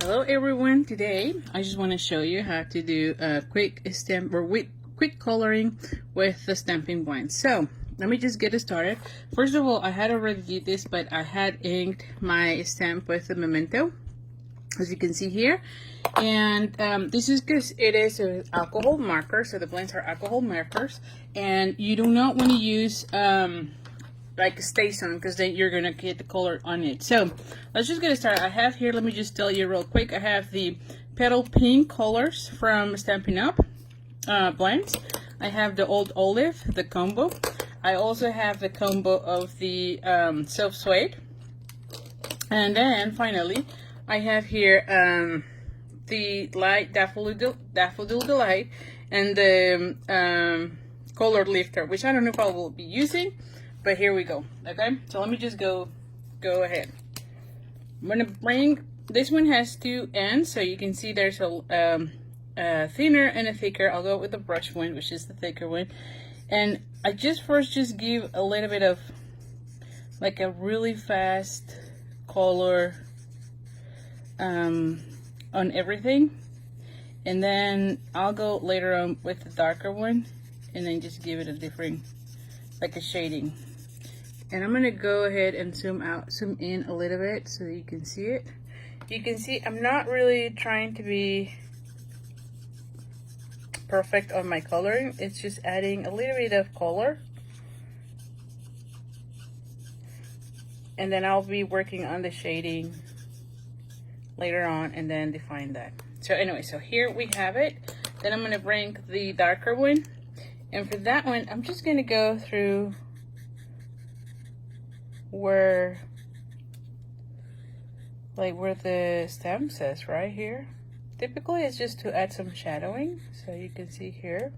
Hello everyone, today I just want to show you how to do a quick stamp or quick coloring with the stamping blend. So let me just get it started. First of all, I had already did this, but I had inked my stamp with the memento, as you can see here. And this is because it is an alcohol marker, so the blends are alcohol markers, and you do not want to use like stay on, because then you're gonna get the color on it. So let's just get started. I have here, let me just tell you real quick, I have the petal pink colors from Stampin' Up blends. I have the Old Olive, the combo. I also have the combo of the Self Suede, and then finally I have here the light Daffodil Delight and the color lifter, which I don't know if I will be using, but here we go. Okay, so let me just go ahead. I'm gonna bring, this one has two ends, so you can see there's a thinner and a thicker. I'll go with the brush one, which is the thicker one, and I just give a little bit of like a really fast color on everything, and then I'll go later on with the darker one and then just give it a different, like a shading. And I'm gonna go ahead and zoom in a little bit so you can see it. You can see I'm not really trying to be perfect on my coloring. It's just adding a little bit of color, and then I'll be working on the shading later on and then define that. So anyway, so here we have it. Then I'm gonna bring the darker one, and for that one I'm just gonna go through where the stamp says right here. Typically it's just to add some shadowing, so you can see here.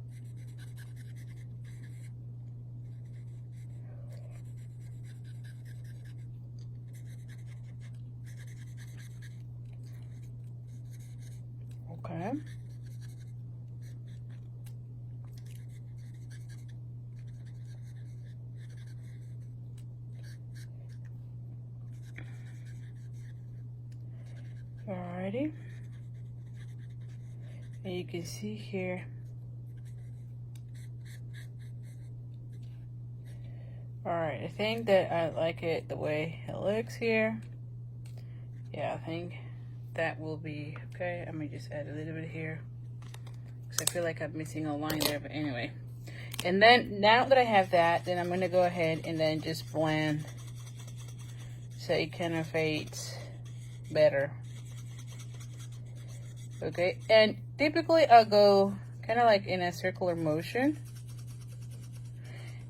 Okay. Alrighty. And you can see here. Alright, I think that I like it the way it looks here. Yeah, I think that will be okay. Let me just add a little bit here, because I feel like I'm missing a line there, but anyway. And then now that I have that, then I'm going to go ahead and then just blend so it kind of fades better. Okay, and typically I'll go kind of like in a circular motion.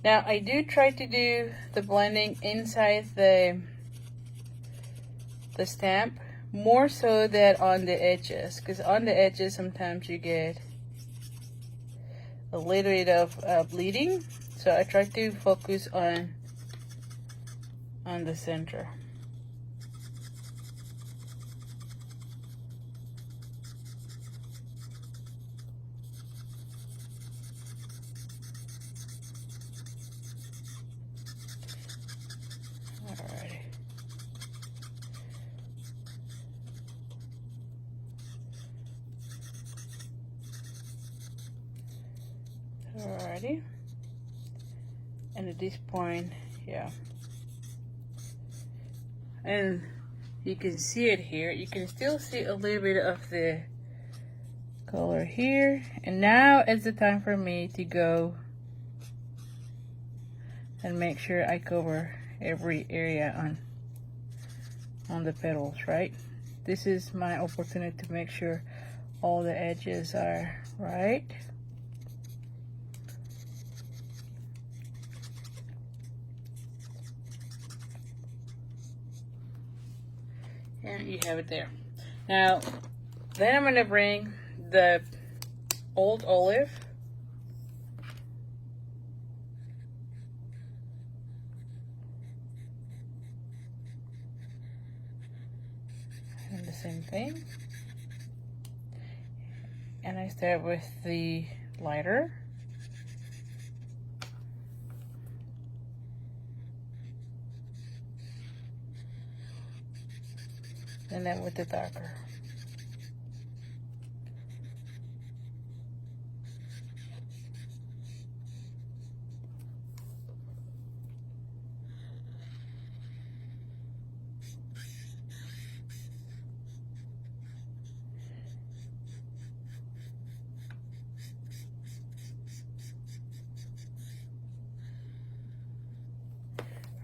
Now I do try to do the blending inside the stamp, more so that on the edges, because on the edges sometimes you get a little bit of bleeding, so I try to focus on the center. Alrighty, and at this point, yeah, and you can see it here. You can still see a little bit of the color here, and now is the time for me to go and make sure I cover every area on the petals, right? This is my opportunity to make sure all the edges are right. And you have it there. Now, then I'm gonna bring the Old Olive. And the same thing. And I start with the lighter. And then with the darker.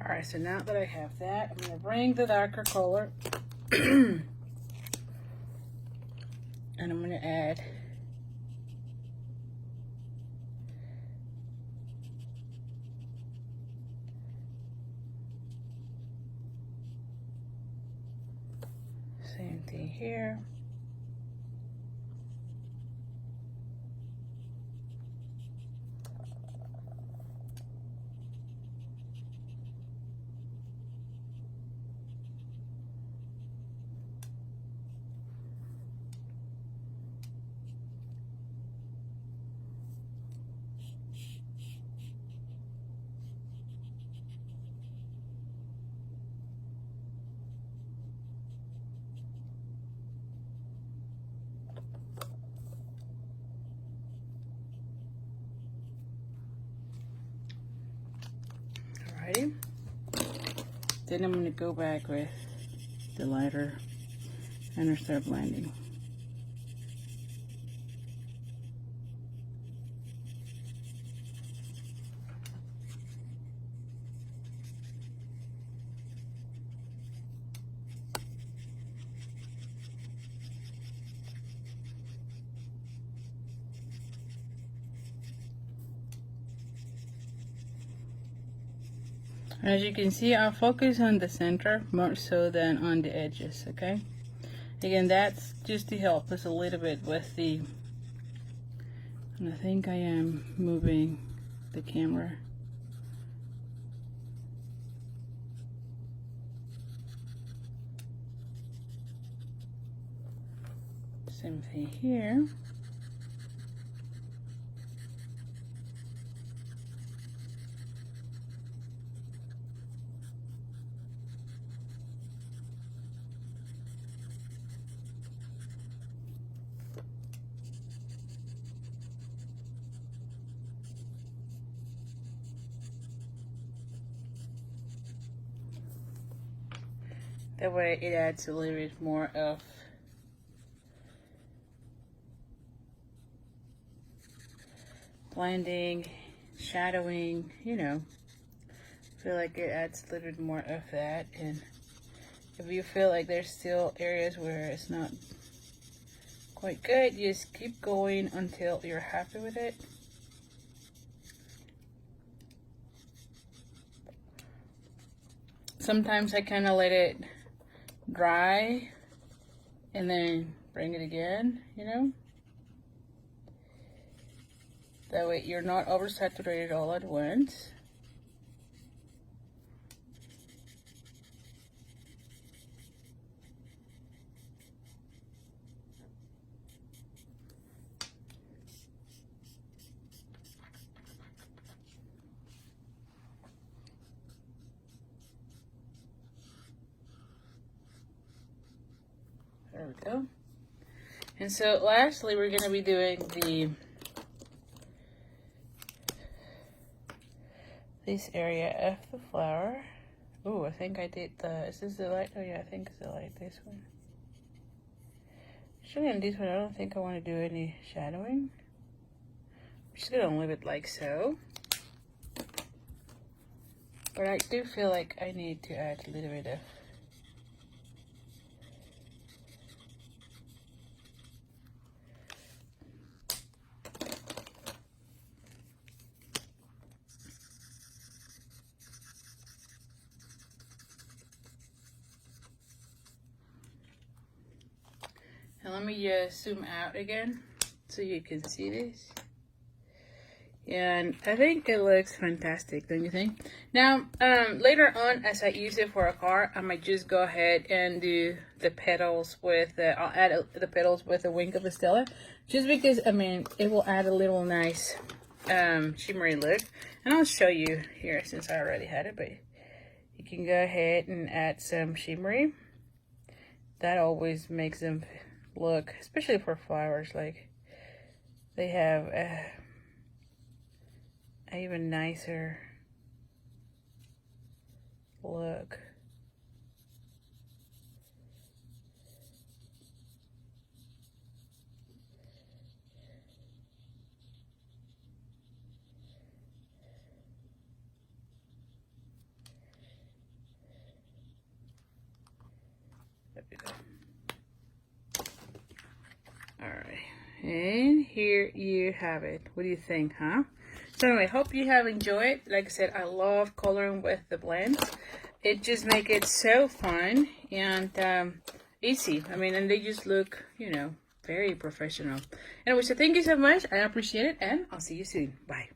Alright, so now that I have that, I'm going to bring the darker color and I'm going to add same thing here. Alrighty. Then I'm going to go back with the lighter and I'll start blending. As you can see, I'll focus on the center more so than on the edges, okay? Again, that's just to help us a little bit with the, and I think I am moving the camera. Same thing here. That way it adds a little bit more of blending, shadowing, you know. I feel like it adds a little bit more of that. And if you feel like there's still areas where it's not quite good, just keep going until you're happy with it. Sometimes I kind of let it dry and then bring it again, you know. That way you're not oversaturated all at once. There we go. And so lastly, we're going to be doing this area of the flower. Oh, I think I did is this the light? Oh yeah, I think it's the light, this one. Actually on this one, I don't think I want to do any shadowing. I'm just going to leave it like so. But I do feel like I need to add a little bit of and let me just zoom out again so you can see this. And I think it looks fantastic, don't you think? Now, later on, as I use it for a car, I might just go ahead and do the petals with, I'll add the petals with a wing of a Stella. Just because, I mean, it will add a little nice shimmery look. And I'll show you here since I already had it, but you can go ahead and add some shimmery. That always makes them look, especially for flowers, like they have a even nicer look. we go. Alright, and here you have it. What do you think, huh? So anyway, hope you have enjoyed. Like I said, I love coloring with the blends. It just makes it so fun and easy. I mean, and they just look, you know, very professional. Anyway, so thank you so much. I appreciate it, and I'll see you soon. Bye.